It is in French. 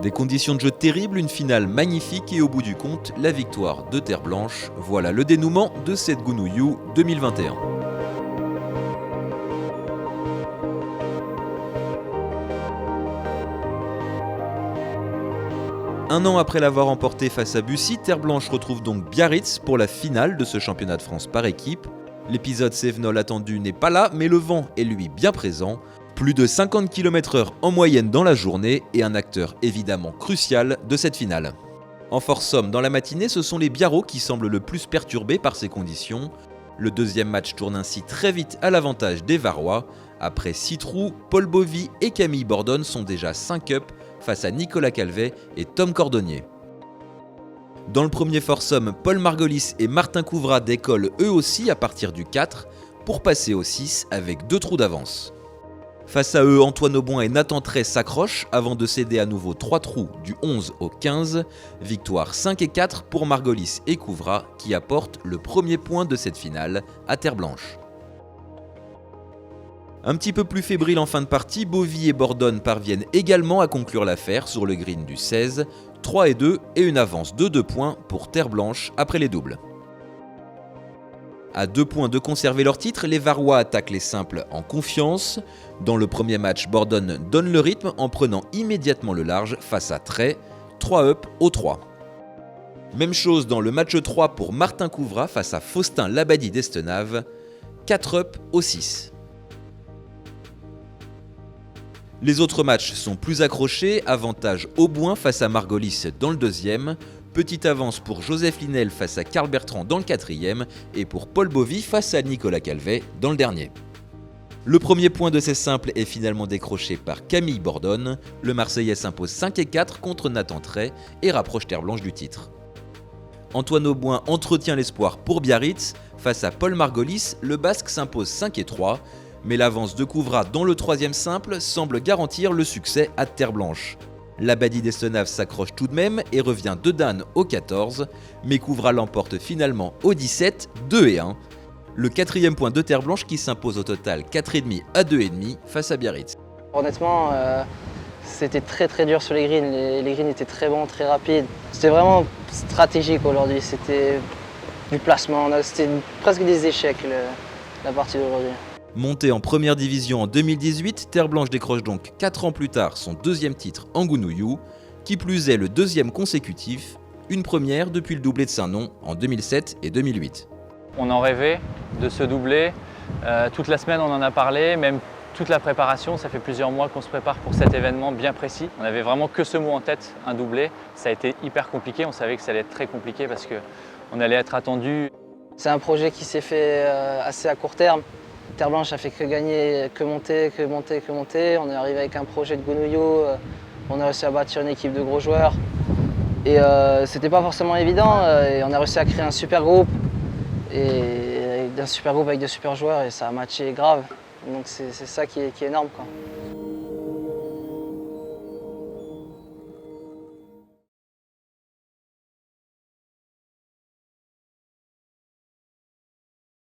Des conditions de jeu terribles, une finale magnifique et au bout du compte, la victoire de Terre Blanche. Voilà le dénouement de cette Gounouillou 2021. Un an après l'avoir emporté face à Bussy, Terre Blanche retrouve donc Biarritz pour la finale de ce championnat de France par équipe. L'épisode Cévenol attendu n'est pas là, mais le vent est lui bien présent. Plus de 50 km/h en moyenne dans la journée et un acteur évidemment crucial de cette finale. En force somme dans la matinée, ce sont les Biarros qui semblent le plus perturbés par ces conditions. Le deuxième match tourne ainsi très vite à l'avantage des Varois. Après 6 trous, Paul Bovy et Camille Bordone sont déjà 5 up face à Nicolas Calvet et Tom Cordonnier. Dans le premier foursome, Paul Margolis et Martin Couvrat décollent eux aussi à partir du 4 pour passer au 6 avec 2 trous d'avance. Face à eux, Antoine Auboin et Nathan Tray s'accrochent avant de céder à nouveau 3 trous du 11 au 15. Victoire 5 et 4 pour Margolis et Couvrat qui apportent le premier point de cette finale à Terre Blanche. Un petit peu plus fébrile en fin de partie, Bovy et Bordone parviennent également à conclure l'affaire sur le green du 16, 3 et 2 et une avance de 2 points pour Terre Blanche après les doubles. À 2 points de conserver leur titre, les Varois attaquent les simples en confiance. Dans le premier match, Bordone donne le rythme en prenant immédiatement le large face à Tray, 3 up au 3. Même chose dans le match 3 pour Martin Couvrat face à Faustin Labadie d'Estenave, 4 up au 6. Les autres matchs sont plus accrochés, avantage Auboin face à Margolis dans le deuxième, petite avance pour Joseph Linel face à Karl Bertrand dans le quatrième et pour Paul Bovy face à Nicolas Calvet dans le dernier. Le premier point de ces simples est finalement décroché par Camille Bordone, le Marseillais s'impose 5 et 4 contre Nathan Tray et rapproche Terre Blanche du titre. Antoine Auboin entretient l'espoir pour Biarritz, face à Paul Margolis, le Basque s'impose 5 et 3, mais l'avance de Couvrat dans le troisième simple semble garantir le succès à Terre Blanche. Labadie d'Estenave s'accroche tout de même et revient de Dan au 14, mais Couvrat l'emporte finalement au 17, 2 et 1. Le quatrième point de Terre Blanche qui s'impose au total 4,5 à 2,5 face à Biarritz. Honnêtement, c'était très dur sur les greens. Les greens étaient très bons, très rapides. C'était vraiment stratégique aujourd'hui. C'était du placement. C'était presque des échecs la partie d'aujourd'hui. Montée en première division en 2018, Terre Blanche décroche donc 4 ans plus tard son deuxième titre en Gounouillou, qui plus est le deuxième consécutif, une première depuis le doublé de Saint-Nom en 2007 et 2008. On en rêvait de ce doublé, toute la semaine on en a parlé, même toute la préparation, ça fait plusieurs mois qu'on se prépare pour cet événement bien précis. On n'avait vraiment que ce mot en tête, un doublé. Ça a été hyper compliqué, on savait que ça allait être très compliqué parce qu'on allait être attendu. C'est un projet qui s'est fait assez à court terme. Terre Blanche a fait que gagner, que monter. On est arrivé avec un projet de Gounouillou, on a réussi à bâtir une équipe de gros joueurs. Et c'était pas forcément évident, et on a réussi à créer un super groupe. Et un super groupe avec de super joueurs et ça a matché grave. Donc c'est ça qui est énorme, quoi.